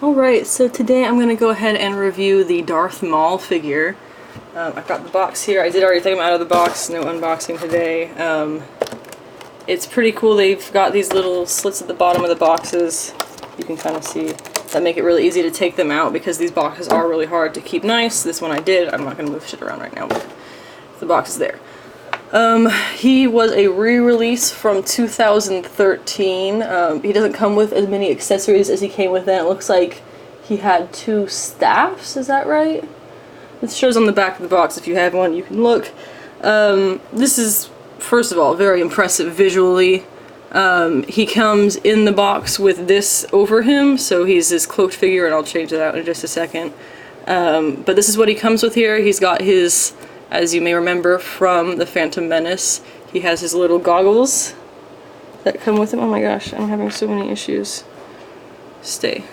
Alright, so today I'm going to go ahead and review the Darth Maul figure. I've got the box here. I did already take them out of the box, no unboxing today. It's pretty cool. They've got these little slits at the bottom of the boxes. You can kind of see that make it really easy to take them out because these boxes are really hard to keep nice. This one I did. I'm not going to move shit around right now, but the box is there. He was a re-release from 2013. He doesn't come with as many accessories as he came with then. It looks like he had 2 staffs, is that right? This shows on the back of the box. If you have one, you can look. This is, first of all, very impressive visually. He comes in the box with this over him, so he's his cloaked figure, and I'll change that out in just a second. But this is what he comes with here. He's got his, as you may remember from The Phantom Menace, he has his little goggles that come with him. Oh my gosh, I'm having so many issues. Stay.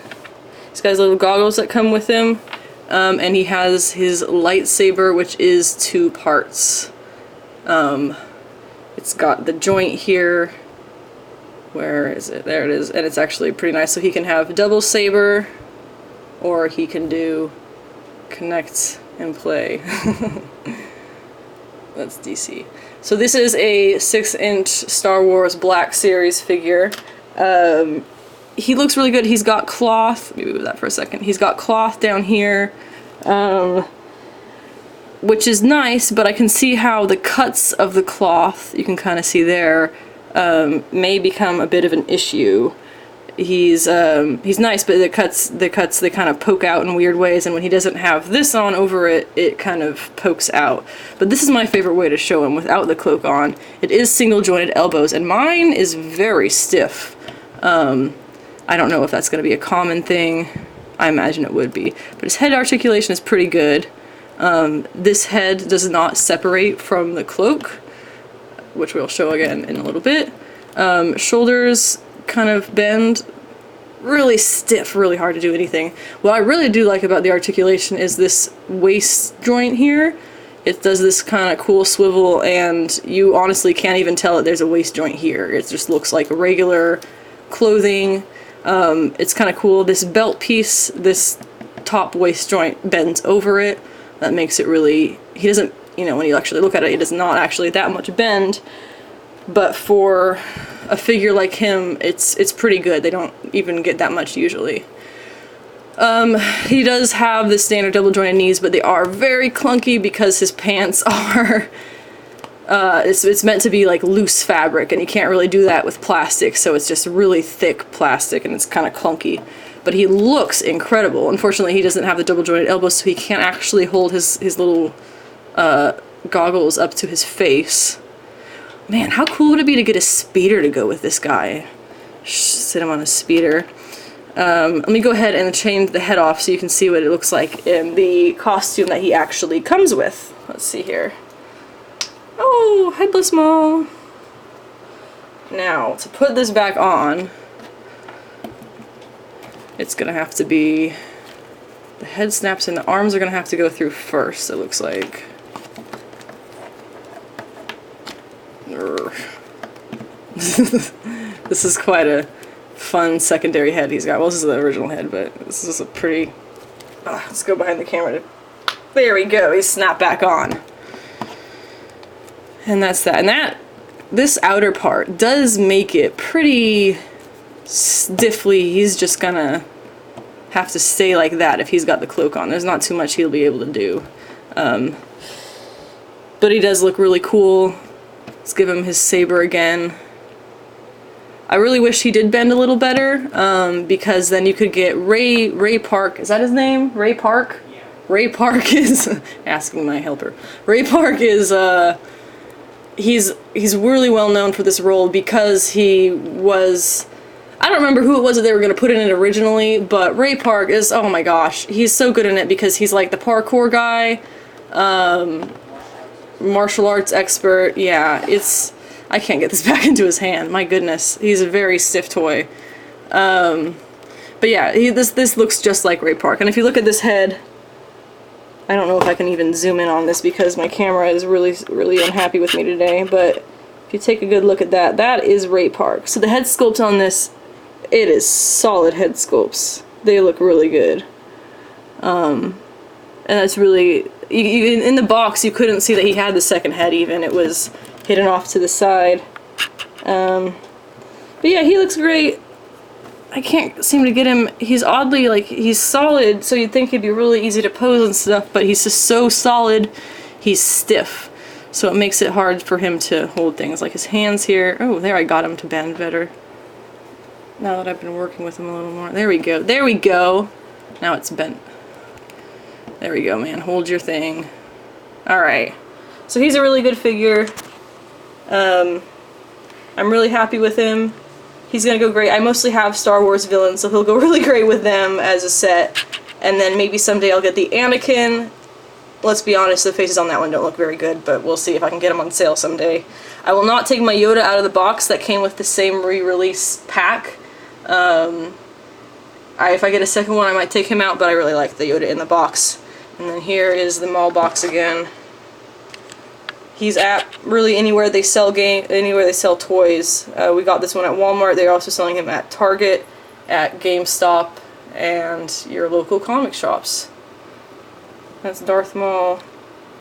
He's got his little goggles that come with him, and he has his lightsaber, which is 2 parts. It's got the joint here. Where is it? There it is. And it's actually pretty nice. So he can have double saber, or he can do connect and play. That's DC. So this is a 6-inch Star Wars Black Series figure. He looks really good. He's got cloth. Let me move that for a second. He's got cloth down here, which is nice, but I can see how the cuts of the cloth, you can kind of see there, may become a bit of an issue. He's nice, but the cuts they kind of poke out in weird ways, and when he doesn't have this on over it, it kind of pokes out. But this is my favorite way to show him without the cloak on. It is single jointed elbows, and mine is very stiff. I don't know if that's going to be a common thing. I imagine it would be. But his head articulation is pretty good. This head does not separate from the cloak, which we'll show again in a little bit. Shoulders kind of bend, really stiff, really hard to do anything. What I really do like about the articulation is this waist joint here. It does this kind of cool swivel, and you honestly can't even tell that there's a waist joint here. It just looks like regular clothing. It's kind of cool. This belt piece, this top waist joint bends over it. That makes it really, he doesn't, you know, when you actually look at it, it is not actually that much bend. But for a figure like him, it's pretty good. They don't even get that much usually. He does have the standard double jointed knees, but they are very clunky because his pants are, it's meant to be like loose fabric, and you can't really do that with plastic, so it's just really thick plastic, and it's kind of clunky. But he looks incredible. Unfortunately, he doesn't have the double jointed elbows, so he can't actually hold his little goggles up to his face. Man, how cool would it be to get a speeder to go with this guy? Sit him on a speeder. Let me go ahead and change the head off so you can see what it looks like in the costume that he actually comes with. Let's see here. Oh, headless Maul. Now, to put this back on, it's gonna have to be, the head snaps and the arms are gonna have to go through first, it looks like. This is quite a fun secondary head he's got. Well, this is the original head, but this is a pretty... let's go behind the camera. There we go, he's snapped back on. And that's that. And this outer part does make it pretty stiffly. He's just gonna have to stay like that if he's got the cloak on. There's not too much he'll be able to do. But he does look really cool. Let's give him his saber again. I really wish he did bend a little better, because then you could get Ray Park. Is that his name? Ray Park? Yeah. Ray Park is asking my helper. Ray Park is he's really well known for this role because he was, I don't remember who it was that they were going to put in it originally, but Ray Park is, oh my gosh, he's so good in it because he's like the parkour guy, martial arts expert. Yeah, I can't get this back into his hand. My goodness, he's a very stiff toy. But yeah, this looks just like Ray Park. And if you look at this head, I don't know if I can even zoom in on this because my camera is really unhappy with me today. But if you take a good look at that, that is Ray Park. So the head sculpt on this, it is solid head sculpts. They look really good. And that's really, in the box you couldn't see that he had the second head even. It was hidden off to the side. But yeah, he looks great. I can't seem to get him, he's oddly, like, he's solid, so you'd think he'd be really easy to pose and stuff, but he's just so solid, he's stiff. So it makes it hard for him to hold things, like his hands here. Oh, there, I got him to bend better. Now that I've been working with him a little more. There we go, there we go! Now it's bent. There we go, man, hold your thing. Alright, so he's a really good figure. I'm really happy with him. He's gonna go great. I mostly have Star Wars villains, so he'll go really great with them as a set. And then maybe someday I'll get the Anakin. Let's be honest, the faces on that one don't look very good, but we'll see if I can get them on sale someday. I will not take my Yoda out of the box that came with the same re-release pack. If I get a second one, I might take him out, but I really like the Yoda in the box. And then here is the Maul box again. He's at really anywhere they sell toys. We got this one at Walmart. They're also selling him at Target, at GameStop, and your local comic shops. That's Darth Maul.